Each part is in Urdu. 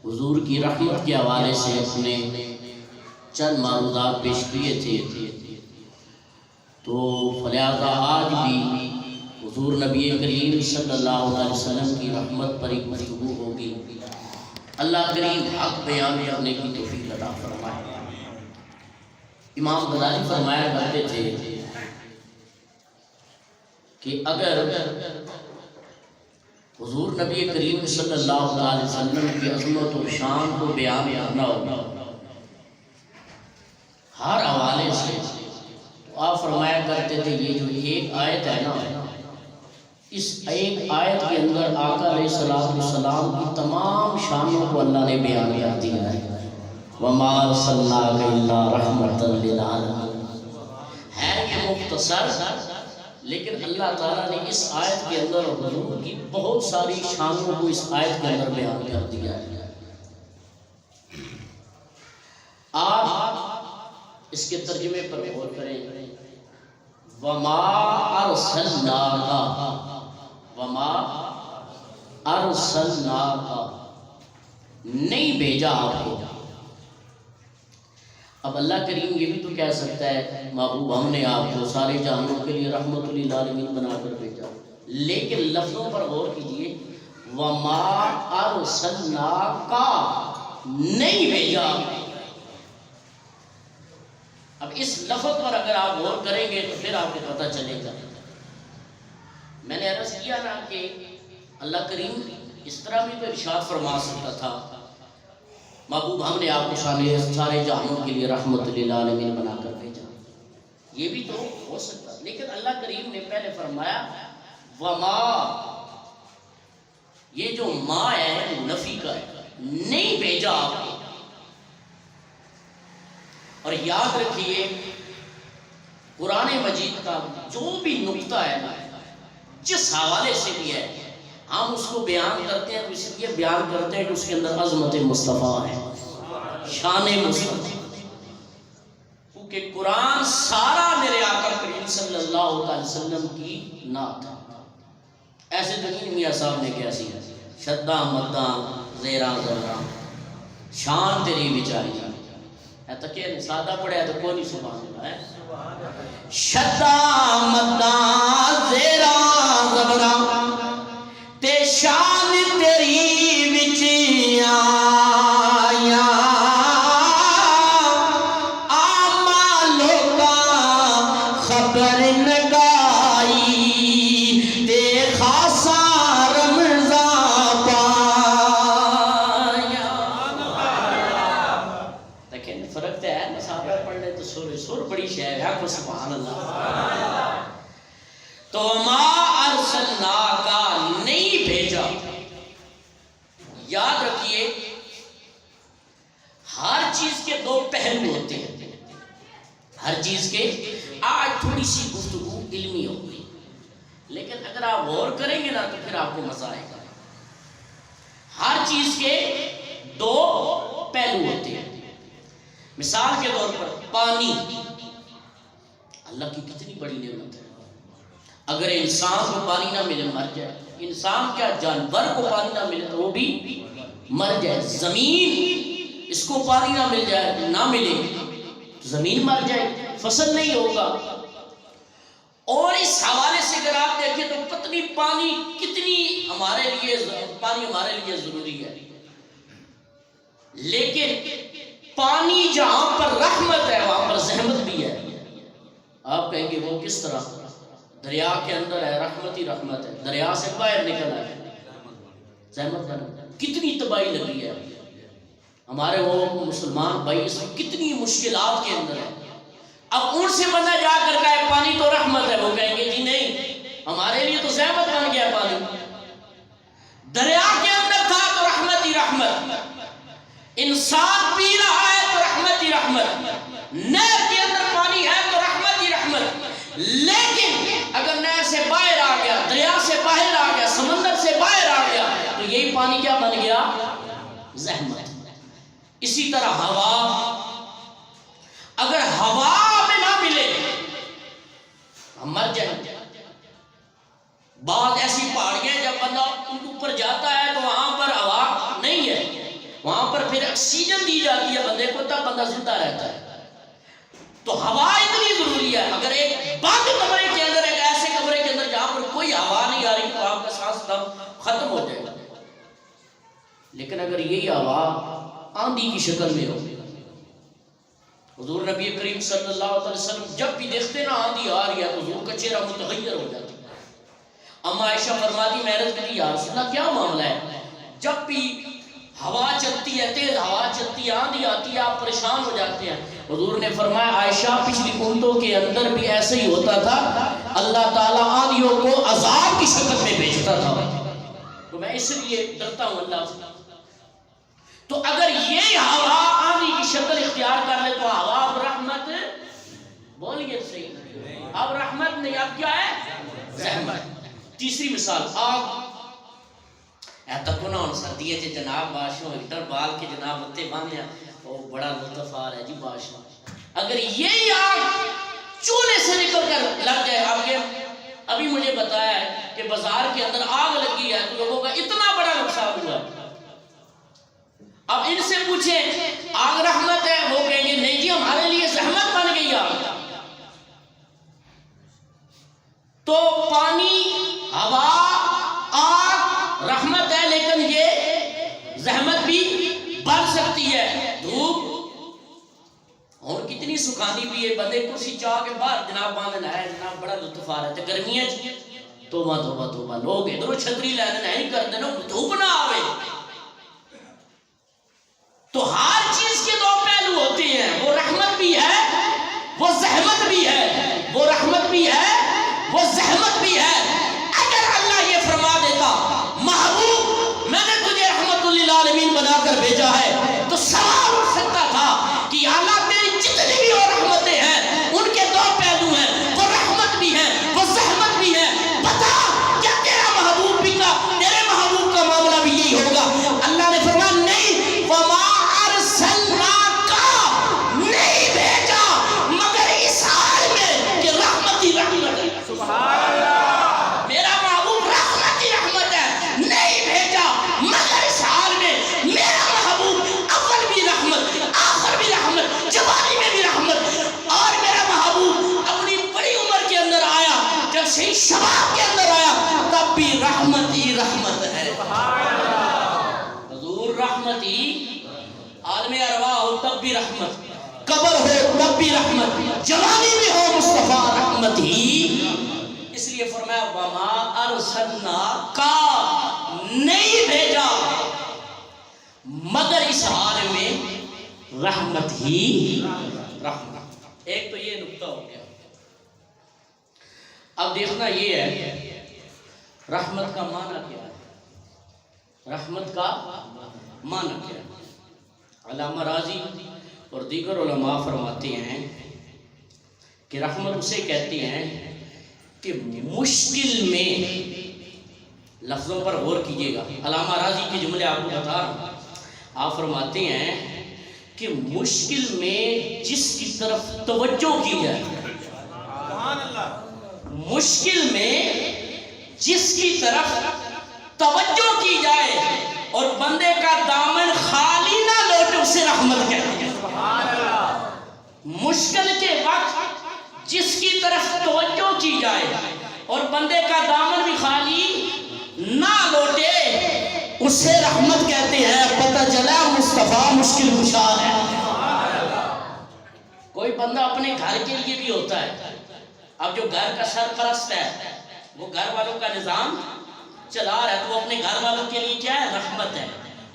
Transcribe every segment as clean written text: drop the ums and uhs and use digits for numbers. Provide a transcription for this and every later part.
حضور کی رحمت کے حوالے سے اپنے چند معروضات پیش کیے تھے، تو فلہذا آج بھی حضور نبی کریم صلی اللہ علیہ وسلم کی رحمت پر ایک گفتگو ہوگی۔ اللہ کریم حق بیان کرنے کی توفیق عطا فرمائے۔ امام غزالی فرمایا کرتے تھے کہ اگر حضور نبی کریم صلی اللہ علیہ وسلم کی عظمت و شان کو بیان کرنا ہو ہر حوالے سے، تو آپ فرمایا کرتے تھے یہ جو ایک آیت ہے نا، اس ایک آیت کے اندر آقا علیہ السلام کی تمام شانوں کو اللہ نے بیان کر دیا ہے۔ وَمَا أَرْسَلْنَاكَ إِلَّا رَحْمَةً لِلْعَالَمِينَ ہے یہ مختصر، لیکن اللہ تعالیٰ نے اس آیت کے اندر حضور کی بہت ساری شانوں کو اس آیت کے اندر بیان کر دیا ہے۔ آپ اس کے ترجمے پر غور کریں۔ وَمَا أَرْسَلْنَاكَ، وَمَا أَرْسَلْنَاكَ، نہیں بھیجا آپ کو۔ اب اللہ کریم یہ بھی تو کہہ سکتا ہے محبوب ہم نے آپ کو سارے جہانوں کے لیے رحمت للعالمین بنا کر بھیجا، لیکن لفظوں پر غور کیجئے۔ وَمَا أَرْسَلْنَاكَ، نہیں بھیجا۔ اب اس لفظ پر اگر آپ غور کریں گے تو پھر آپ کو پتہ چلے گا۔ میں نے عرض کیا نا کہ اللہ کریم اس طرح بھی تو ارشاد فرما سکتا تھا محبوب ہم نے آپ کو سارے جہانوں کے لیے رحمت للعالمین بنا کر بھیجا، یہ بھی تو ہو سکتا، لیکن اللہ کریم نے پہلے فرمایا وما، یہ جو ما ہے نفی کا ہے، نہیں بھیجا آپ کو۔ اور یاد رکھیے قرآن مجید کا جو بھی نقطہ ہے نا، جس حوالے سے بھی ہے، ہم اس کو بیان کرتے ہیں تو اس لیے بیان کرتے ہیں کہ اس کے اندر عظمت مصطفیٰ ہے، شان مصطفیٰ، کیونکہ قرآن سارا میرے آقا کریم صلی اللہ علیہ وسلم کی نعت ہے۔ ایسے تو نہیں میاں صاحب نے کیسی ہے، شدہ مدہ زیرہ ذرہ شان تیری بچائی ہے، تو کہ سادہ پڑھے ہے تو کوئی نہیں سبحان اللہ ہے۔ شدہ مدہ زیرہ ذرہ تے شان تیری بچائی، سبحان اللہ۔ تو ما ارسلناک، نہیں بھیجا۔ یاد رکھیے ہر چیز کے دو پہلو ہوتے ہیں، ہر چیز کے۔ آج تھوڑی سی گفتگو علمی ہوگی، لیکن اگر آپ غور کریں گے نا تو پھر آپ کو مزہ آئے گا۔ ہر چیز کے دو پہلو ہوتے ہیں۔ مثال کے طور پر پانی اللہ کی کتنی بڑی نعمت ہے۔ اگر انسان کو پانی نہ ملے مر جائے، انسان کیا جانور کو پانی نہ ملے تو وہ بھی مر جائے۔ زمین اس کو پانی نہ مل جائے، نہ ملے تو زمین مر جائے، فصل نہیں ہوگا۔ اور اس حوالے سے اگر آپ دیکھیں تو کتنی پانی ہمارے لیے ضروری ہے، لیکن پانی جہاں پر رحمت ہے وہاں پر زحمت بھی ہے۔ آپ کہیں گے وہ کس طرح؟ دریا کے اندر ہے رحمت ہی رحمت ہے، دریا سے باہر نکل آئے زحمت ہے، کتنی تباہی لگی ہے۔ ہمارے وہ مسلمان بھائی اس میں کتنی مشکلات کے اندر ہے۔ اب ان سے بندہ جا کر کہے پانی تو رحمت ہے، وہ کہیں گے جی نہیں، ہمارے لیے تو زحمت بن گیا پانی۔ دریا کے اندر تھا تو رحمت ہی رحمت، انسان پی رہا ہے تو رحمت ہی رحمت، نہر کے اندر پانی ہے تو رحمت ہی رحمت۔ لیکن اگر نہر سے باہر آ گیا، دریا سے باہر آ گیا، سمندر سے باہر آ گیا تو یہی پانی کیا بن گیا؟ زحمت۔ اسی طرح ہوا، اگر ہوا میں نہ ملے ہم مر جائیں۔ بعض ایسی پہاڑیاں جب بندہ ان کے اوپر جاتا ہے تو وہاں پر ہوا نہیں ہے، وہاں پر پھر آکسیجن دی جاتی ہے بندے کو، تب بندہ زندہ رہتا ہے۔ تو ہوا اتنی ضروری ہے۔ اگر ایک بند کمرے کے اندر، ایک ایسے کمرے کے اندر جہاں پر کوئی ہوا نہیں آ رہی، تو آپ کا سانس دم ختم ہو جائے گا۔ لیکن اگر یہی ہوا آندھی کی شکل میں ہو، حضور نبی کریم صلی اللہ علیہ وسلم جب بھی دیکھتے نا آندھی آ رہی ہے تو حضور کا چہرہ متغیر ہو جاتا۔ اما عائشہ فرماتی میں عرض کی یا رسول اللہ کیا معاملہ ہے؟ جب بھی ہوا چلتی ہے، تیز ہوا چلتی ہے، آندھی آتی ہے، آپ پریشان ہو جاتے ہیں۔ حضور نے فرمایا عائشہ پچھلی امتوں کے اندر بھی ایسے ہی ہوتا تھا، اللہ تعالیٰ آندھیوں کو عذاب کی شکل میں بھیجتا تھا، تو میں اس لیے ڈرتا ہوں اللہ سے۔ تو اگر یہ ہوا آندھی کی شکل اختیار کر لے تو ہوا اب رحمت، بولیے صحیح، اب رحمت نہیں، اب کیا ہے؟ زحمت۔ تیسری مثال، آگ تک نہ ہوں سردی ہے جناب باشوں ہیٹر بال کے جناب اتنے باندھے وہ بڑا لطف آ رہا ہے جی باشوں۔ اگر یہی آگ چولہے سے نکل کر لگ جائے، آپ کے ابھی مجھے بتایا ہے کہ بازار کے اندر آگ لگی ہے تو لوگوں کا اتنا بڑا نقصان ہوا ہے۔ اب ان سے پوچھیں آگ رحمت ہے، وہ کہیں گے نہیں جی ہمارے لیے زحمت بن گئی آگ۔ تو پانی، ہوا، آگ رحمت ہے، لیکن یہ زحمت بھی بن سکتی ہے۔ دھوپ اور کتنی سکھانی بھی ہے، بندے کرسی چاہ کے باہر جناب باندھنا ہے، جناب بڑا لطف آ رہا ہے۔ گرمیاں توبہ توبہ توبہ، لوگ ادھر چھتری لے دینا نہیں کرتے نا، دھوپ نہ آوے۔ تو ہر چیز کے دو پہلو ہوتے ہیں، وہ رحمت بھی ہے، وہ زحمت بھی ہے، وہ رحمت بھی ہے، وہ زحمت بھی ہے۔ اگر اللہ یہ فرما دیتا محبوب میں نے تجھے رحمت للعالمین بنا کر بھیجا ہے، تو سوال اٹھ سکتا تھا کہ اللہ تیری جتنی بھی اور رحمتیں ہیں ان کے دو پہلو ہیں، وہ رحمت بھی ہے، وہ زحمت بھی ہے، بتا کیا تیرا محبوب بھی کا، تیرے محبوب کا معاملہ بھی یہی ہوگا؟ اللہ نے فرمایا نہیں، وما میرا محبوب رحمت ہی رحمت ہے، نہیں بھیجا مگر اس حال میں میرا محبوب اول بھی رحمت، آخر بھی رحمت، جوانی میں بھی رحمت، اور میرا محبوب اپنی بڑی عمر کے اندر آیا، جب صحیح شباب کے اندر آیا تب بھی رحمت ہی رحمت ہے۔ حضور رحمت ہی، عالم ارواح ہو تب بھی رحمت، قبر ہو تب بھی رحمت، جوانی میں ہو مصطفیٰ رحمت ہی۔ اس لیے فرمایا وما ارسلنا کا، نہیں بھیجا مگر اس حال میں رحمت ہی رحمت۔ ایک تو یہ نقطہ ہو گیا۔ اب دیکھنا یہ ہے رحمت کا معنی کیا ہے، رحمت کا معنی کیا ہے۔ علامہ راضی اور دیگر علماء فرماتے ہیں کہ رحمت اسے کہتے ہیں کہ مشکل میں، لفظوں پر غور کیجئے گا، علامہ راضی کے جملے آپ کو بتا رہا ہوں، آپ فرماتے ہیں کہ مشکل میں جس کی طرف توجہ کی جائے، مشکل میں جس کی طرف توجہ کی جائے اور بندے کا دامن خالی نہ لوٹے، اسے رحمت کہتے ہیں۔ مشکل کے وقت جس کی طرف توجہ کی جائے اور بندے کا دامن بھی خالی نہ لوٹے، اسے رحمت کہتے ہیں۔ پتہ چلا مصطفیٰ مشکل کشا ہے۔ کوئی بندہ اپنے گھر کے لیے بھی ہوتا ہے، اب جو گھر کا سرپرست ہے وہ گھر والوں کا نظام چلا رہا ہے، تو وہ اپنے گھر والوں کے لیے کیا ہے؟ رحمت ہے،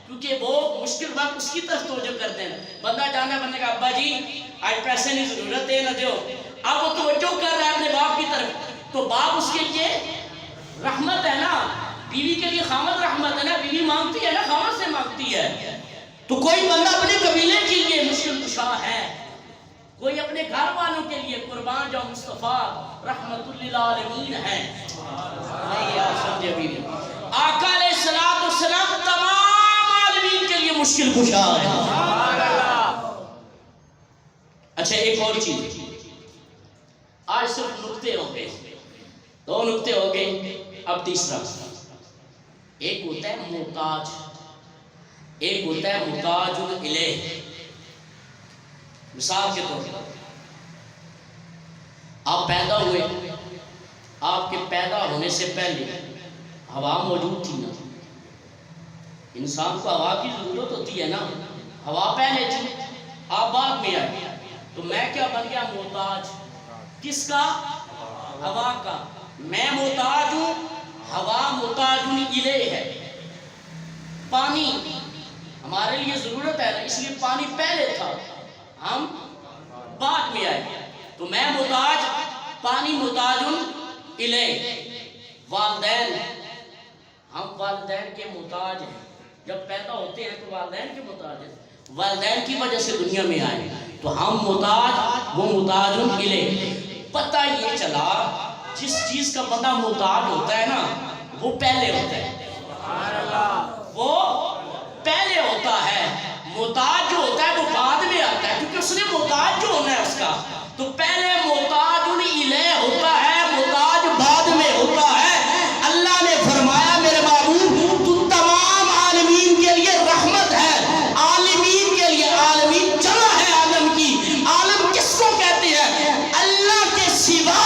کیونکہ وہ مشکل وقت اس کی طرف توجہ کرتے ہیں۔ بندہ جانا بندے کا ابا جی آج پیسے نہیں ضرورت ہے، نہ دیو، اب وہ توجہ کر رہا ہے اپنے باپ کی طرف، تو باپ اس کے لیے رحمت ہے نا۔ بیوی کے لیے خامد رحمت ہے نا، بیوی مانگتی ہے نا، خامد سے مانگتی ہے۔ تو کوئی بندہ اپنے قبیلے کے لیے مشکل کشا ہے، کوئی اپنے گھر والوں کے لیے قربان جاؤ مصطفیٰ رحمت للعالمین ہے۔ سمجھے بیوی، آقا علیہ السلام تمام عالمین کے لیے مشکل کشا ہے۔ اچھا ایک اور چیز، آج صرف نکتے ہوں گے، دو نکتے ہو گئے، اب تیسرا۔ ایک ہوتا ہے محتاج، ایک ہوتا ہے محتاج الیہ. مثال کے طور پر آپ پیدا ہوئے، آپ کے پیدا ہونے سے پہلے ہوا موجود تھی نا. انسان کو ہوا کی ضرورت ہوتی ہے نا. ہوا پہلے تھی، آپ بعد میں آئے، تو میں کیا بن گیا؟ محتاج. کس کا؟ ہوا کا. میں محتاج ہوں، ہوا محتاج الیہ ہے. پانی ہمارے لیے ضرورت ہے نا، اس لیے پانی پہلے تھا، ہم بعد میں آئے. تو میں محتاج، پانی محتاج الیہ. والدین، ہم والدین کے محتاج ہیں. جب پیدا ہوتے ہیں تو والدین کے محتاج ہیں، والدین کی وجہ سے دنیا میں آئے، تو ہم محتاج، وہ محتاج الیہ. پتہ یہ چلا جس چیز کا بندہ محتاج ہوتا ہے نا وہ پہلے ہوتا ہے. وہ پہلے ہوتا ہے. محتاج جو ہوتا ہے وہ بعد میں آتا ہے، کیونکہ اس نے محتاج جو ہونا ہے اس کا. تو پہلے محتاج الیہ ہوتا ہے، محتاج بعد میں ہوتا ہے. اللہ نے فرمایا میرے محبوب تو تمام عالمین کے لیے رحمت ہے. عالمین کے لیے، عالمین جمع ہے عالم کی. عالم کس کو کہتے ہیں؟ اللہ کے سوا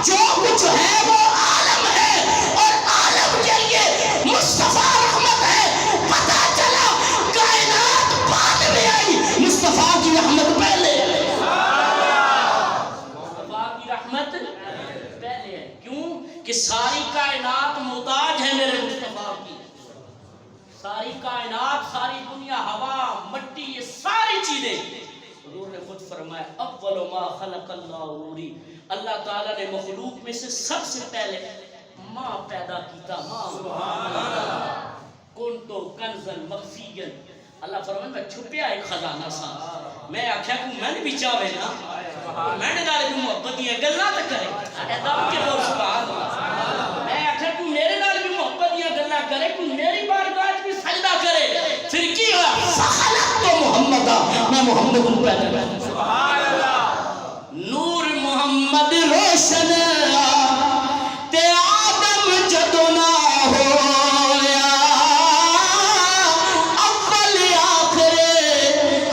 جو کچھ ہے وہ عالم ہے، اور عالم کے لیے مصطفیٰ رحمت ہے. پتہ چلا کائنات بعد میں آئی، مصطفیٰ کی رحمت پہلے. کہ ساری کائنات محتاج ہے میرے مصطفیٰ کی. ساری کائنات، ساری دنیا، ہوا، مٹی، یہ ساری چیزیں حضور نے خود فرمایا اول ما خلق اللہ نوری. اللہ تعالیٰ نے مخلوق میں سے سب سے پہلے ماں پیدا کیتا. ماں سبحان اللہ. کنتو کنزن مخفیًا. اللہ فرمایا میں چھپیا ایک خزانہ سا. میں آکھیا کہ میں نے بھی چاہے نا میں نے نال بھی محبت دیا گلاں تے کرے. ادب کے بول سبحان اللہ. میں آکھیا کہ میرے نال بھی محبت دیا گلاں کرے، کوئی میری بارگاہ میں سجدہ کرے. پھر کی ہوا؟ فخلقت محمد، میں محمد کو پیدا کیا. سبحان اللہ. نور محمد روشن تے آدم جدو نہ ہویا، اول آخر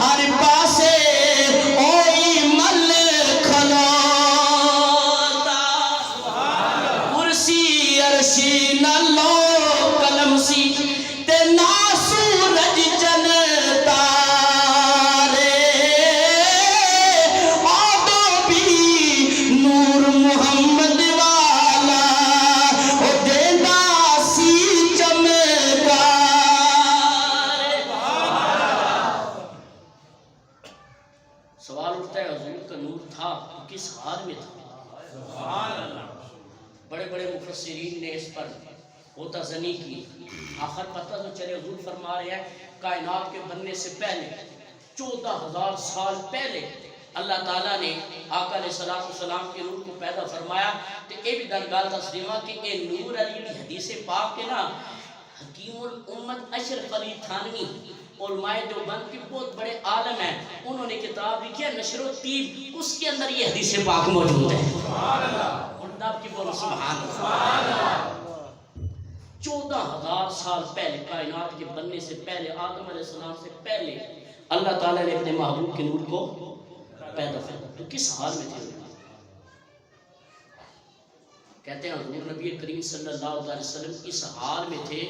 ہر پاسے اوہی مل کھلوتا. کرسی عرشی نہ لو قلم سی تے نہ سورج جن تارے، آدو بھی نور محمد والا او دینا سی چمکارے. سوال اٹھتا ہے حضور کا نور تھا تو کس حال میں تھا؟ بڑے بڑے مفسرین نے اس پر غوطہ زنی کی. آخر پتہ تو چلے حضور فرما رہے ہیں کائنات کے بننے سے پہلے 14,000 سال پہلے اللہ تعالیٰ نے آقا علیہ السلام کے نور کو پیدا فرمایا. تو یہ بھی درگال تصدیمہ کہ اے نور علی کی حدیث پاک کے نا حکیم الامت اشرف علی تھانوی علماء دیوبند کے بہت بڑے عالم ہیں، انہوں نے کتاب لکھی ہے نشر و طیب، اس کے اندر یہ حدیث پاک موجود ہے. سبحان اللہ. اور کی بولو سبحان اللہ. 14,000 سال پہلے کائنات کے بننے سے پہلے، آدم علیہ السلام سے پہلے اللہ تعالیٰ نے اپنے محبوب کے نور کو پیدا فرمایا. تو کس حال میں تھے؟ کہتے ہیں حضور نبی کریم صلی اللہ علیہ وسلم اس حال میں تھے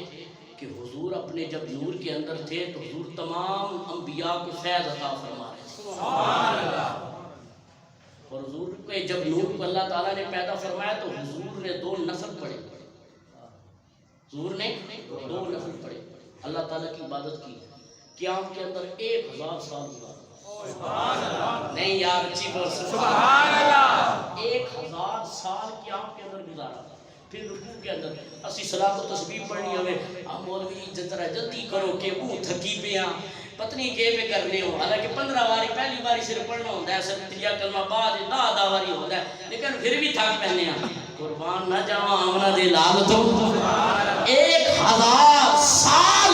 کہ حضور اپنے جب نور کے اندر تھے تو حضور تمام انبیاء کو فیض عطا فرما رہے تھے. سبحان اللہ. اور حضور کو جب نور کو اللہ تعالیٰ نے پیدا فرمایا تو حضور نے 2 نفل پڑھے. حضور نے 2 نفل پڑھے، اللہ تعالیٰ کی عبادت کی. قیام کے اندر 1000 سال گزارا. سبحان اللہ. نہیں یار اچھی بول سبحان اللہ. 1000 سال قیام کے اندر گزارا. پھر رکوع کے اندر اسی صلاۃ و تسبیح پڑھنی ہوئے، آپ مولوی جلدی کرو کہ وہ تھکی پہ ہیں پتنی کے پہ کرنے ہو. حالانکہ 15 باری پہلی باری صرف پڑھنا ہوتا ہے، صرف تریا کلمہ بعد 10 باری ہوتا ہے، لیکن پھر بھی تھک پہنے ہیں. قربان نہ جاواں آمنہ دے لال تو 1000 سال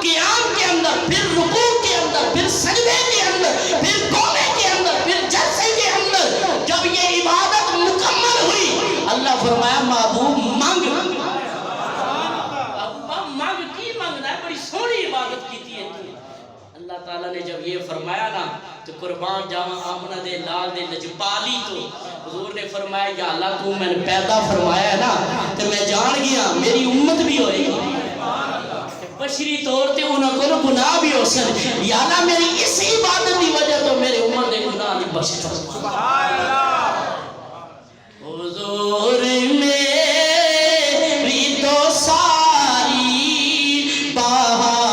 قیام کے اندر، پھر رکوع کے اندر، پھر سجدے کے اندر، پھر قومے کے اندر، پھر جلسے کے اندر جب یہ عبادت مکمل ہوئی اللہ فرمایا محبوب مانگ. اب مانگ کی مانگنا ہے، بڑی سونی عبادت کی تھی. تعالیٰ نے جب یہ فرمایا نا تو قربان جاواں آمنہ دے لال دے لجپالی تو حضور نے فرمایا یا اللہ تو میں نے پیدا فرمایا ہے نا تو میں جان گیا میری امت بھی ہوئے گی بشری طور تے انہوں کو گناہ بھی ہو سن یا اللہ میری اسی عبادت کی وجہ تو میرے امت دے گناہ نہیں بخش سبحان اللہ حضور میری تو ساری بہار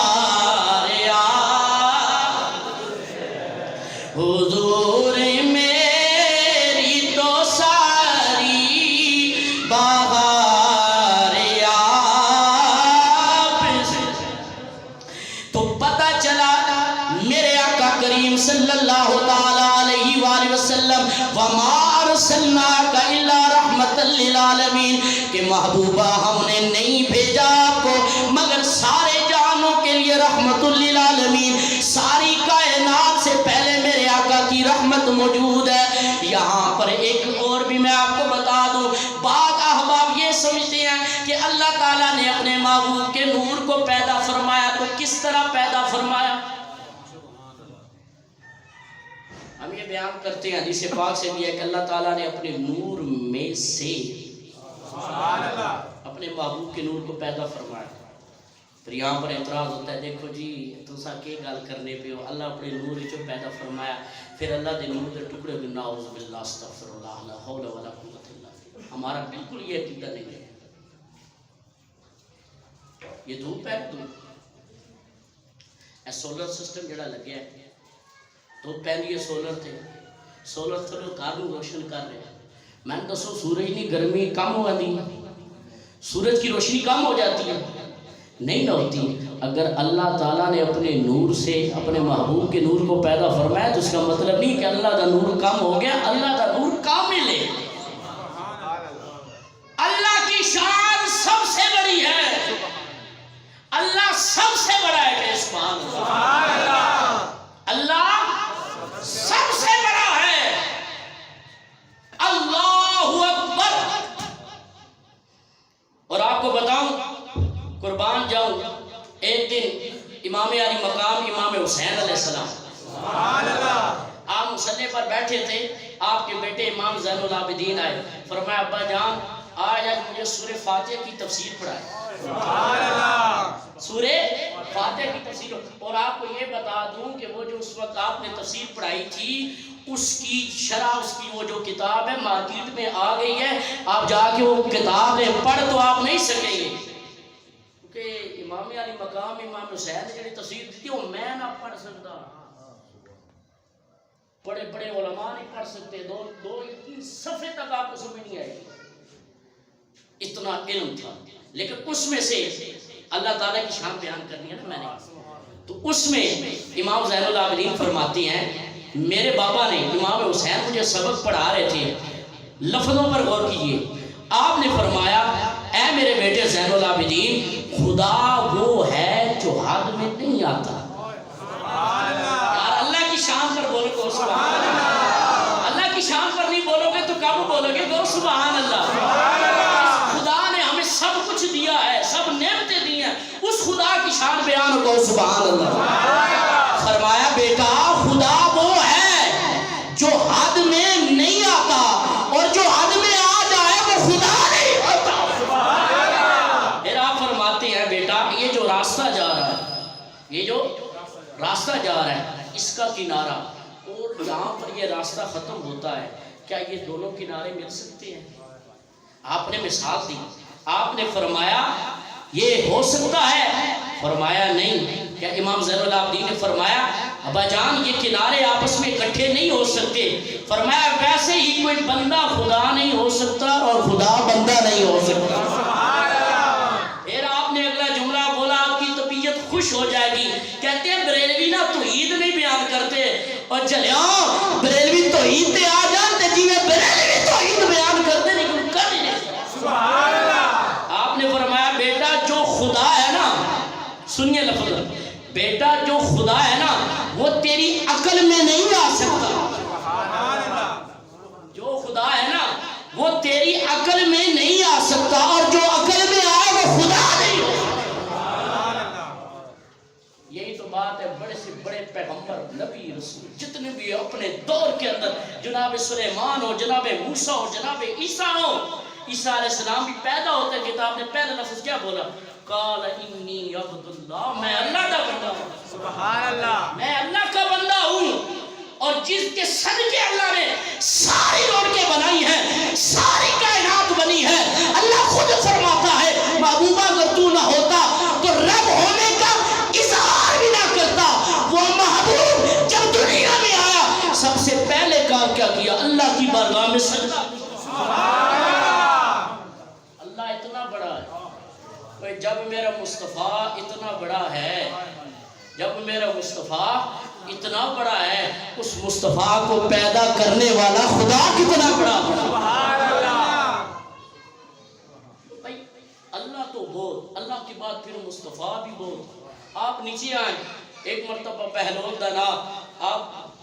حضور میری تو ساری بہار تو پتہ چلا میرے آقا کریم صلی اللہ تعالیٰ علیہ وآلہ وسلم وما ارسلناک الا رحمت للعالمین کہ محبوبہ ہم نے نہیں بھیجا آپ کو مگر سارے جہانوں کے لیے رحمت للعالمین ساری کائنات سے پہلے میرے آقا کی رحمت موجود ہے یہاں پر ایک اور بھی میں آپ کو بتا دوں بعض احباب یہ سمجھتے ہیں کہ اللہ تعالیٰ نے اپنے محبوب کے نور کو پیدا فرمایا تو کس طرح پیدا فرمایا ہم یہ بیان کرتے ہیں حدیث پاک سے بھی ہے کہ اللہ تعالیٰ نے اپنے نور میں سے اپنے محبوب کے نور کو پیدا فرمایا پھر یہاں پر اعتراض ہوتا ہے دیکھو جی تسا کے گل کرنے پہ ہو اللہ اپنے نور جو پیدا فرمایا پھر اللہ دے نور دے ٹکڑے بھی نعوذ باللہ استغفر اللہ لا حول ولا قوت الا باللہ ہمارا بالکل یہ عقیدہ نہیں ہے یہ دھوپ ہے دھوپ سولر سسٹم جڑا لگیا ہے تو پہلے یہ سولر تھلو کاروں روشن کر رہے ہیں میں نے دسو سورج نہیں گرمی کم ہو جاتی سورج کی روشنی کم ہو جاتی ہے نہیں نہ ہوتی اگر اللہ تعالیٰ نے اپنے نور سے اپنے محبوب کے نور کو پیدا فرمایا تو اس کا مطلب نہیں کہ اللہ کا نور کم ہو گیا اللہ کا نور کامل ہے اللہ کی شان سب سے بڑی ہے اللہ سب سے بڑا ہے سبحان اللہ اللہ سب سے بڑا ہے اللہ اکبر اور آپ کو بتاؤں قربان جاؤں ایک دن امام علی مقام امام حسین علیہ السلام آپ مصلی پر بیٹھے تھے آپ کے بیٹے امام زین العابدین آئے فرمایا ابا جان آج مجھے سورہ فاتحہ کی تفسیر پڑھائے سورہ فاتحہ کی تفسیر اور آپ کو یہ بتا دوں کہ وہ جو اس وقت آپ نے تفسیر پڑھائی تھی اس کی شرح اس کی وہ جو کتاب ہے مارکیٹ میں آ گئی ہے آپ جا کے وہ کتاب پڑھ تو آپ نہیں سکیں گے کیونکہ امام علی مقام امام حسین نے تفسیر دی تھی وہ میں نہ پڑھ سکتا بڑے بڑے علماء نہیں پڑھ سکتے دو تین صفحے تک آپ کو سمجھ نہیں آئے اتنا علم تھا لیکن اس میں سے اللہ تعالیٰ کی شان بیان کرنی ہے نا میں نے تو اس میں امام زین العابدین فرماتے ہیں میرے بابا نے امام حسین مجھے سبق پڑھا رہے تھے لفظوں پر غور کیجئے آپ نے فرمایا اے میرے بیٹے زین العابدین خدا وہ ہے جو حد میں نہیں آتا یار اللہ کی شان پر بولو گے سبحان اللہ اللہ کی شان پر نہیں بولو گے تو کب بولو گے گو سبحان اللہ خدا نے ہمیں سب کچھ دیا ہے سب نعمتیں دی ہیں اس خدا کی شان بیان کو سبحان اللہ فرمایا بیٹا خدا وہ ہے جو حد میں نہیں آتا اور جو حد میں آ جائے وہ خدا نہیں ہوتا پھر آپ فرماتے ہیں بیٹا یہ جو راستہ جا رہا ہے یہ جو راستہ جا رہا ہے اس کا کنارہ اور جہاں پر یہ راستہ ختم ہوتا ہے کیا یہ دونوں کنارے مل سکتے ہیں آپ نے مثال دی آپ نے فرمایا یہ ہو سکتا ہے فرمایا نہیں کیا امام زین العابدین نے فرمایا ابا جان یہ کنارے آپس میں اکٹھے نہیں ہو سکتے فرمایا ویسے ہی کوئی بندہ خدا نہیں ہو سکتا اور خدا بندہ نہیں ہو سکتا پھر آپ نے اگلا جملہ بولا آپ کی طبیعت خوش ہو جائے گی کہتے ہیں بریلوی نا توحید نہیں بیان کرتے اور چلیاں بریلوی توحید پہ آ جانتے جی میں بریلوی توحید بیان کرتے لیکن کر ہی نہیں آپ نے فرمایا بیٹا جو خدا ہے نا سنیے لفظ بیٹا جو خدا ہے نا وہ تیری عقل میں نہیں آ سکتا جو خدا ہے نا وہ تیری عقل میں نہیں آ سکتا اور جو عقل میں آئے وہ خدا نہیں ہو سکتا یہی تو بات ہے بڑے سے بڑے پیغمبر نبی رسول جتنے بھی اپنے دور کے اندر، جناب سلیمان ہو، جناب موسیٰ ہو، جناب عیسیٰ ہو، عیسیٰ علیہ السلام بھی پیدا ہوتے ہیں، کتاب نے پہلا لفظ کیا بولا؟ قال انی عبد اللہ، میں اللہ کا بندہ ہوں، سبحان اللہ، میں اللہ کا بندہ ہوں۔ اور جس کے صدقے اللہ نے ساری روڈیں بنائی ہیں، ساری کائنات بنی ہے، اللہ خود فرماتا ہے محبوبہ اگر تو نہ ہوتا تو رب ہونے کا اظہار بھی نہ کرتا۔ وہ محبوب جب دنیا میں آیا سب سے پہلے کام کیا کیا؟ اللہ کی بارگاہ میں سجدہ۔ اللہ اتنا بڑا ہے، جب میرا مصطفیٰ اتنا بڑا ہے، جب میرا مصطفیٰ اتنا بڑا ہے، اس مصطفیٰ کو پیدا کرنے والا خدا کتنا بڑا ہے۔ بھائی اللہ تو بہت، اللہ کی بات پھر مصطفیٰ بھی بہت۔ آپ نیچے آئیں، ایک مرتبہ بہلول دانا آپ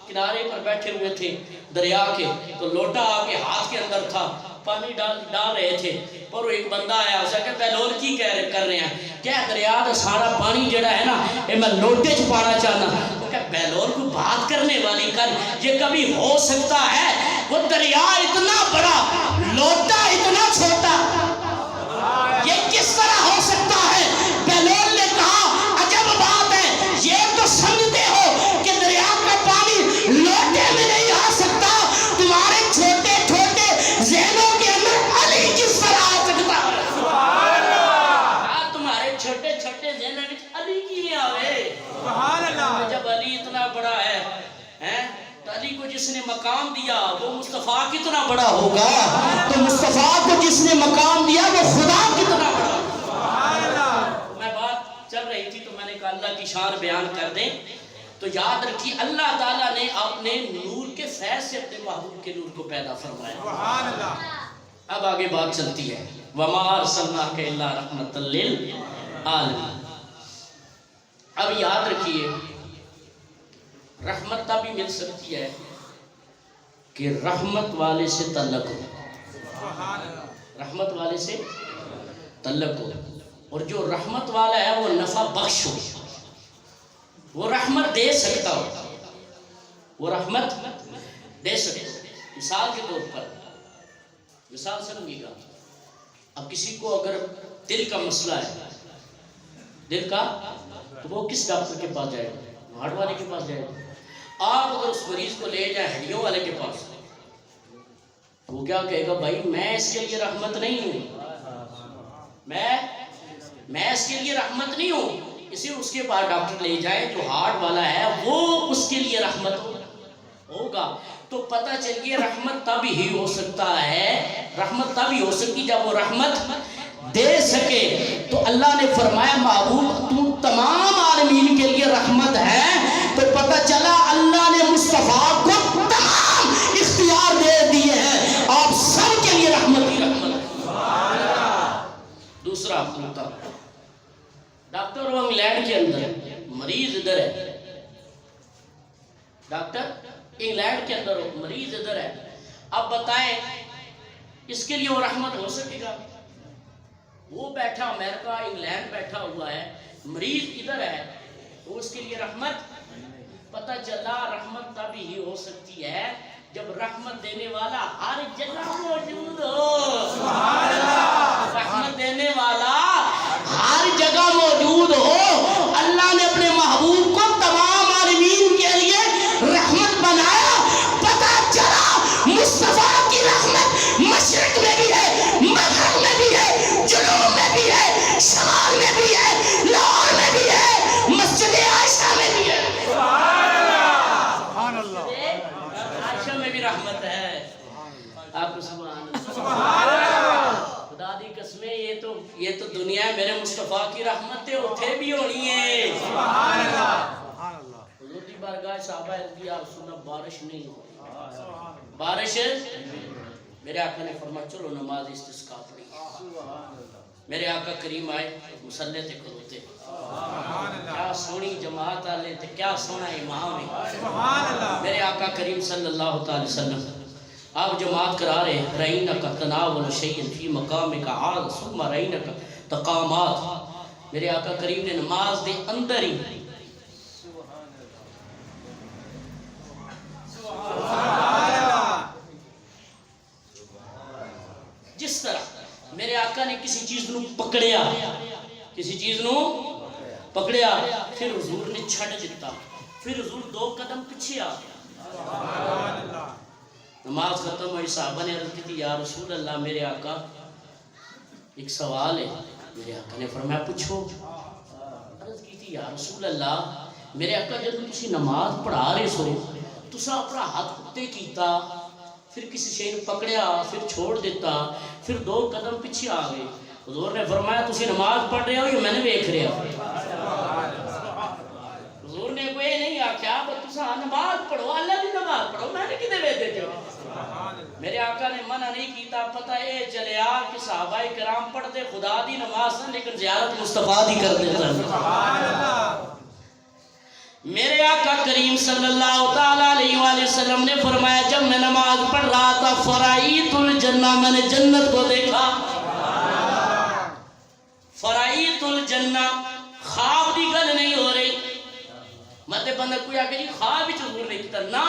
کنارے پر بیٹھے ہوئے تھے دریا کے، تو لوٹا آپ کے ہاتھ کے اندر تھا، پانی ڈال رہے تھے، پر ایک بندہ آیا، اسے کہ بہلول کی کر رہے ہیں؟ کیا دریا دا سارا پانی جڑا ہے نا اے میں لوٹے چ پانا چاہنا۔ کہ بہلول کو بات کرنے والی کر، یہ کبھی ہو سکتا ہے؟ وہ دریا اتنا بڑا، لوٹا اتنا چھوٹا، یہ کس طرح ہو سکتا ہے؟ بہلول نے کہا عجب بات ہے، یہ تو سمجھتے ہو کہ دریا کا پانی لوٹے میں نہیں آ سکتا، تمہارے چھوٹے چھوٹے ذہنوں کے اندر علی کس طرح آ سکتا ہے؟ تمہارے چھوٹے چھوٹے ذہنوں میں علی کی نہیں آوے؟ جب علی اتنا بڑا ہے تو علی کو جس نے مقام دیا وہ مصطفیٰ کتنا بڑا ہوگا، تو مصطفیٰ کو جس نے مقام دیا وہ خدا کتنا بڑا ہوگا۔ میں بات چل رہی تھی تو میں نے کہا اللہ کی شان بیان کر دیں، تو یاد رکھیے اللہ تعالیٰ نے اپنے نور کے فیض سے اپنے محبوب کے نور کو پیدا فرمایا۔ اب آگے بات چلتی ہے، وَمَا أَرْسَلْنَاكَ إِلَّا رَحْمَةً لِّلْعَالَمِينَ۔ اب یاد رکھیے رحمت تب بھی مل سکتی ہے کہ رحمت والے سے تعلق ہو، رحمت والے سے تعلق ہو، اور جو رحمت والا ہے وہ نفع بخش ہو، وہ رحمت دے سکتا ہو، وہ رحمت دے سکتا ہو۔ مثال کے طور پر، مثال سمجھیے گا، اب کسی کو اگر دل کا مسئلہ ہے، دل کا، تو وہ کس ڈاکٹر کے پاس جائے گا؟ ہارٹ والے کے پاس جائے گا۔ آپ اگر اس مریض کو لے جائیں ہڈیوں والے کے پاس، تو وہ کیا کہے گا؟ بھائی میں اس کے لیے رحمت نہیں ہوں، میں اس کے لیے رحمت نہیں ہوں، اسے اس کے پاس ڈاکٹر لے جائیں جو ہارٹ والا ہے، وہ اس کے لیے رحمت ہوگا۔ تو پتہ چلیے رحمت تب ہی ہو سکتا ہے، رحمت تب ہی ہو سکتی جب وہ رحمت دے سکے۔ تو اللہ نے فرمایا محبوب تو تمام عالمین کے لیے رحمت ہے، تو پتہ چلا اللہ نے مصطفیٰ کو تمام اختیار دے دیے ہیں، آپ سب کے لیے رحمت ہی رحمت ہے۔ دوسرا نقطہ، ڈاکٹر وہ انگلینڈ کے اندر، مریض ادھر ہے، ڈاکٹر انگلینڈ کے اندر ہو، مریض ادھر ہے، اب بتائیں اس کے لیے وہ رحمت ہو سکے گا؟ وہ بیٹھا امریکہ انگلینڈ بیٹھا ہوا ہے، مریض ادھر ہے، وہ اس کے لیے رحمت؟ پتہ چلا رحمت تب ہی ہو سکتی ہے جب رحمت دینے والا ہر جگہ موجود ہو۔ سبحان اللہ، رحمت دینے والا ہر جگہ موجود ہو۔ اللہ نے اپنے محبوب کو تمام عالمین کے لیے رحمت بنایا۔ پتہ چلا مصطفیٰ کی رحمت مشرق میں بھی ہے، مغرب میں بھی ہے، جنوب میں بھی ہے، شمال میں بھی ہے، لاہور میں بھی ہے، مسجد عائشہ میں بھی ہے، عائشہ میں بھی رحمت ہے۔ آپ کو سبحان اللہ، خدا دی قسمیں، یہ تو دنیا ہے، میرے مصطفیٰ کی رحمتیں اتھے بھی ہونی ہے۔ سبحان اللہ، حضور کی بارگاہ صحابہ رضی یا رسول اللہ بارش نہیں ہو، بارش میرے آقا نے فرمایا چلو نماز استسقاء پڑھی۔ میرے آقا کریم آئے مصلی تے کھلوتے، کیا سونی جماعت آلے تھے، کیا سونا امام ہے۔ میرے آقا کریم صلی اللہ تعالی وسلم آپ جماعت کرا رہے ہیں، رَئِنَكَ تَنَاوَلُ شَيْءٍ فِي مَقَامِكَ عَادَ ثُمَّ رَئِنَكَ تَقَامَاتِ۔ میرے آقا کریم نے نماز دے اندر ہی کسی چیز نو پکڑیا، کسی چیز نو پکڑیا، پھر حضور نے چھڑ دیتا، پھر حضور 2 قدم پیچھے آ گیا۔ نماز ختم ہوئی، صحابہ نے عرض کی تھی یا رسول اللہ میرے آقا ایک سوال ہے۔ میرے آقا نے فرمایا پوچھو۔ عرض کی تھی یا رسول اللہ میرے آقا جب تسی نماز پڑھا رہے سو تسا اپنا ہاتھ اتے کیتا، پھر کسی شے نے پکڑیا، پھر چھوڑ دیتا، پھر 2 قدم پیچھے آ گئے۔ حضور نے فرمایا تسی نماز پڑھ رہے ہو یا میں نے دیکھ رہا ہوں؟ حضور نے کوئی نہیں آکھیا تسا نماز پڑھو، اللہ کی نماز پڑھو، میں نے کدے ویکھ دیتے ہو؟ میرے آقا نے منع نہیں کیتا۔ پتہ اے چلیا کہ صحابہ کرام پڑھتے خدا دی نماز ہیں لیکن زیارت مصطفیٰ دی کر دیتا ہے۔ میرے آقا کریم صلی اللہ تعالیٰ علیہ وآلہ وسلم نے فرمایا جب میں نماز پڑھ رہا تھا فرائیت الجنہ، میں نے جنت کو دیکھا۔ فرائیت الجنہ، خواب دی گل نہیں ہو رہی۔ متے بندہ کوئی آگے جی خواب ہی حضور نے کیتا، نا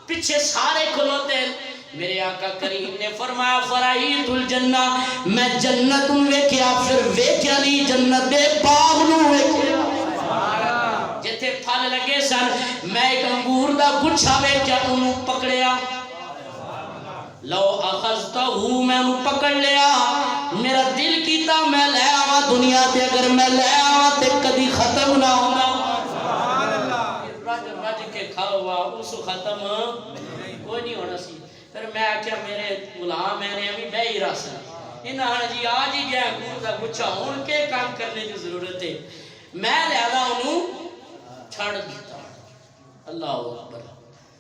پیچھے سارے کھلوتے ہیں۔ میرے آقا کریم نے فرمایا فرائیت الجنہ، میں جنت ویکھیا، پھر ویکھیا نہیں جنت دے باغ نو ویکھیا جتھے پھل لگے سن۔ میں ایک انگور دا گچھا ویکھیا، انہوں پکڑیا، لو اخذتہو میں انہوں پکڑ لیا، میرا دل کیتا میں لے آواں دنیا تے، اگر میں لے آواں تے کدی ختم نہ ہونا۔ رج رج کے کھاوا اس ختم کوئی نہیں ہونا سی۔ پھر میں کیا میرے غلام میں نے ابھی بے ہی راسا انہاں جی آج ہی گیا انگور دا گچھا، ان کے کام کرنے کی ضرورت ہے، میں لہذا انہوں چھڑ دیتا۔ اللہ اکبر۔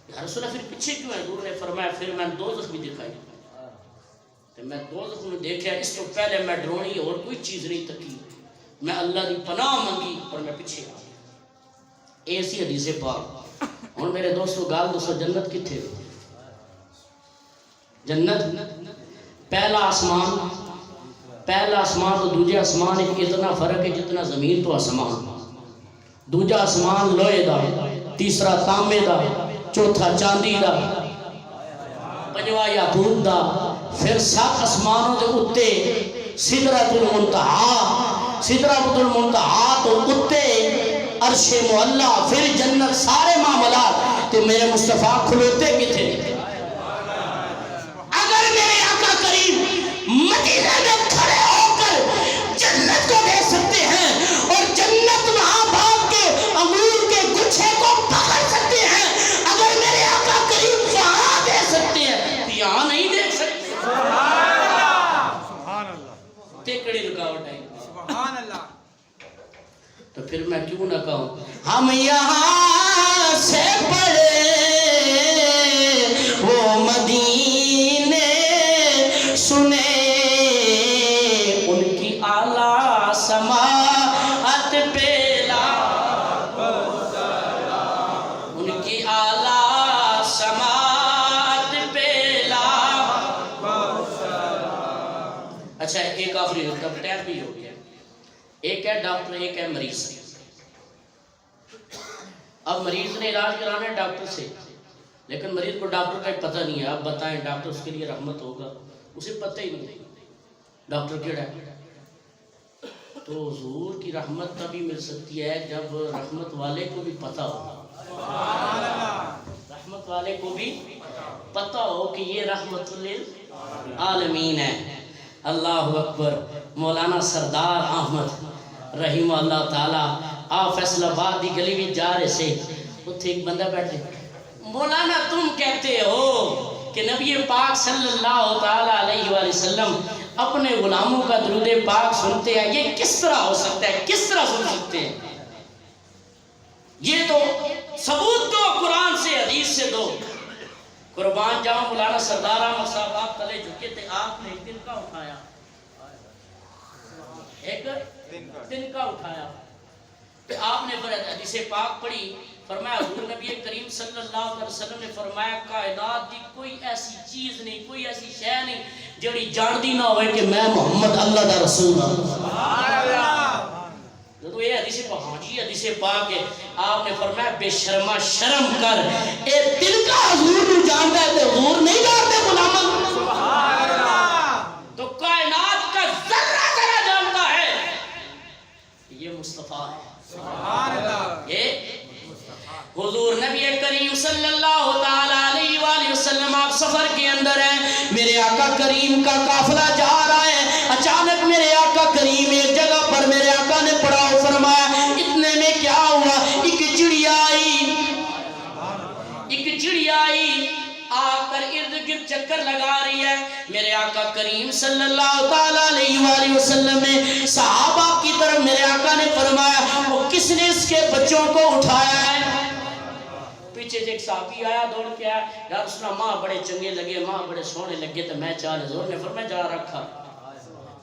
یا رسول اللہ پھر پیچھے کیوں ہے؟ حضور نے فرمایا پھر میں دوزخ بھی دکھائی، تو میں دوزخ میں دیکھا، اس تو پہلے میں ڈرونی اور کوئی چیز نہیں تکی، میں اللہ دی پناہ منگی اور میں پیچھے آ گیا۔ ایسی حدیث پاک۔ اور میرے دوستو گال دوستو جنت کتھے ہو؟ جنت پہلا آسمان، پہلا آسمان تو دوجہ آسمان اتنا فرق ہے جتنا زمین تو آسمان۔ دوجہ آسمان لوہے دا، تیسرا تانبے دا، چوتھا چاندی دا، پنجواں یاقوت دا، پھر 7 آسمانوں دے اتے سدرۃ المنتہا، سدرۃ المنتہا تو اتے عرش معلیٰ، پھر جنت، سارے معاملات تے میرے مصطفیٰ کھلوتے کتھے؟ اگر میرے آقا کریم مدینہ میں کھڑے ہو کر جنت کو دے سکتے ہیں اور جنت وہاں بھاگ کے انگور کے گچھے کو پکڑ سکتے ہیں، اگر میرے آقا کریم وہاں دے سکتے ہیں تو یہاں نہیں دے سکتے۔ سبحان اللہ۔ تیکڑی رکاوٹ ہے۔ سبحان اللہ۔ تو پھر میں کیوں نہ کہوں ہم یہاں سے پڑھے وہ مدینے سنے، ان کی اعلیٰ سماعت پیلا، ان کی اعلیٰ سماعت پیلا۔ اچھا ایک آخری نکتہ، ٹائم بھی ہو گیا۔ ایک ہے ڈاکٹر، ایک ہے مریض۔ اب مریض نے علاج کرانا ہے ڈاکٹر سے، لیکن مریض کو ڈاکٹر کا پتہ نہیں ہے۔ اب بتائیں ڈاکٹر اس کے لیے رحمت ہوگا؟ اسے پتہ ہی نہیں ڈاکٹر کیڑا ہے۔ تو حضور کی رحمت تبھی مل سکتی ہے جب رحمت والے کو بھی پتہ ہو، رحمت والے کو بھی پتہ ہو کہ یہ رحمت للعالمین ہے۔ اللہ اکبر۔ مولانا سردار احمد رحمہ اللہ تعالیٰ آپ فیصل آباد دی گلی میں جا رہے سے، اتھے ایک بندہ بیٹھے، مولانا تم کہتے ہو کہ نبی پاک صلی اللہ تعالیٰ علیہ وآلہ وسلم اپنے غلاموں کا درود پاک سنتے ہیں، یہ کس طرح ہو سکتا ہے؟ کس طرح سن سکتے ہیں؟ یہ تو ثبوت دو، قرآن سے حدیث سے دو۔ قربان جاؤں مولانا سردار احمد صاحب آپ تلے جھکے تھے، آپ نے ایک تنکا اٹھایا، ایک تنکا اٹھایا، تو آپ نے حدیث پاک پڑھی، فرمایا حضور نبی کریم صلی اللہ علیہ وسلم نے فرمایا کائنات دی کوئی ایسی چیز نہیں، کوئی ایسی شے نہیں جڑی جاندی نہ ہوئے کہ میں محمد اللہ دا رسول ہوں۔ تو یہ حدیث پاک، ہاں جی حدیث پاک ہے۔ آپ نے فرمایا بے شرما شرم کر، اے دل کا حضور نو جانتا ہے تو حضور نہیں جانتے غلامہ۔ تو کائنات کا ذرہ یہ حضور نبی کریم صلی اللہ تعالیٰ علیہ وآلہ وسلم آپ سفر کے اندر ہیں، میرے آقا کریم کا قافلہ جا رہا ہے، اچانک میرے آقا کریم ایک جگہ پر میرے آقا نے پڑاؤ فرمایا، اتنے میں کیا ہوا، ایک چڑیا آئی آ کر ارد گرد چکر لگا رہی ہے، میرے آقا کریم صلی اللہ تعالیٰ علیہ وآلہ وسلم نے صحابہ کی طرف میرے آقا نے فرمایا وہ کس نے اس کے بچوں کو اٹھایا ہے؟ پیچھے سے ایک صحابی آیا دوڑ کے آیا، یا رسول اللہ ماں بڑے چنگے لگے، ماں بڑے سونے لگے تو میں چال حضور نے فرمایا جا رکھا۔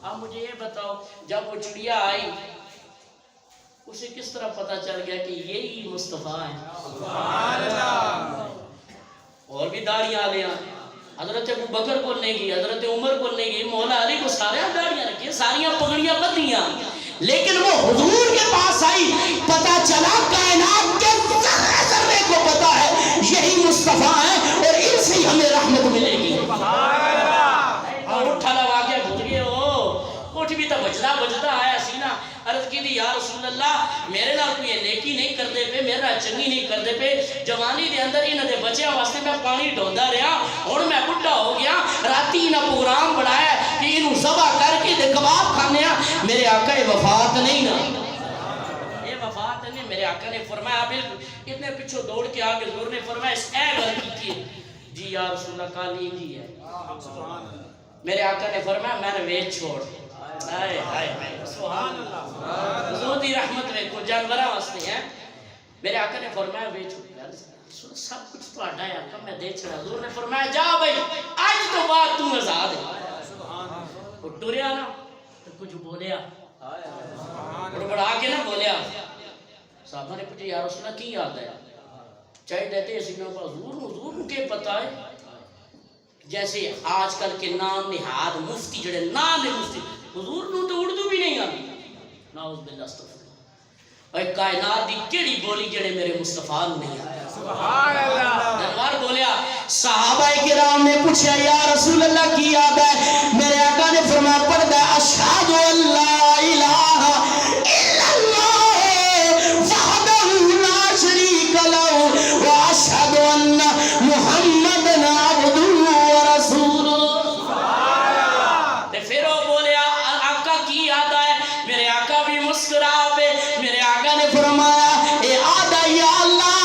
اب مجھے یہ بتاؤ جب وہ چڑیا آئی اسے کس طرح پتا چل گیا کہ یہی مصطفیٰ ہیں؟ سبحان اللہ۔ اور بھی داڑیاں آ لیا، حضرت ابو بکر کو نہیں گئی، حضرت عمر کو نہیں گئی، مولا علی کو سارے داڑیاں رکھی، ساریاں پگڑیاں بدیاں، لیکن وہ حضور کے پاس آئی، پتا چلا کائنات کے ذرے ذرے کو پتا ہے یہی مصطفیٰ ہیں اور ان سے ہی ہمیں رحمت ملے گی۔ اٹھا لگا کے بھول گئے ہو، اٹھ بھی تو بجدا آیا سینہ، عرض کی تھی یا رسول اللہ میرے نال کوئی نیکی نہیں کر دے پہ، میرا چنگی نہیں کر دے پہ، جوانی دے اندر انہاں دے بچے واسطے میں پانی ڈھوندا رہا، ہن میں بڈھا ہو گیا، راتی انہاں پروگرام بنایا کہ انہوں ذبح کر کے دے کباب کھانے ہاں، میرے آقا یہ وفات نہیں نا، یہ وفات نہیں۔ میرے آقا نے فرمایا بالکل اتنے پیچھے دوڑ کے آگے حضور نے فرمایا اس اے گل کی تھی، جی یا رسول اللہ کالی جی ہے، میرے آقا نے فرمایا میں نے ویچ چھوڑ، آئے آئے آئے سبحان اللہ، حضور دی رحمت میں کو جانورہ واسطے ہیں۔ میرے آقا نے فرمایا ویچ چھوڑ، سب کچھ تو آڈا ہے آقا میں دے چھڑا، حضور نے فرمایا جا بھئی آج تو بات تم آزاد ہے۔ وہ ٹوریا نا تو کچھ بولیا، بڑا کے نہ بولیا، صحابہ نے پوچھا یا رسول اللہ کی یاد ہے؟ چاہے دیتے اسی میں حضور کے پتہ ہے، جیسے آج کل کے نام نہاد مفتی جڑے نام مفتی، حضور نو تو اردو بھی نہیں آتی، نعوذ باللہ استغفر، اور کائنات دی کیڑی بولی جڑے میرے مصطفیٰ نہیں آیا، سبحان اللہ۔ دربار بولیا، صحابہ کرام نے پوچھا یا رسول اللہ کی یاد ہے؟ میرے آقا نے فرمایا پڑھ دے اشہد ان لا الہ الا اللہ وحدہ لا شریک لہ واشہد ان محمدن عبدہ ورسولہ۔ پھر وہ بولیا آقا کی یاد ہے؟ میرے آقا بھی مسکرا پہ، میرے آقا نے فرمایا اے آدھا یا اللہ،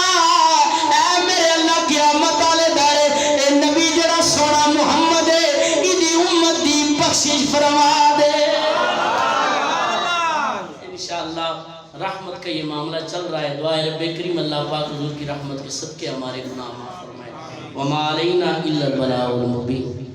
اے میرے اللہ قیامت والے دارے، اے نبی جڑا سونا محمد ہے ایدی امت دی بخشش فرما دے۔ انشاءاللہ رحمت کا یہ معاملہ چل رہا ہے، دعائے رب کریم اللہ پاک حضور کی رحمت کے صدقے ہمارے گناہ معاف فرمائے۔ وما علینا الا البلاغ المبین۔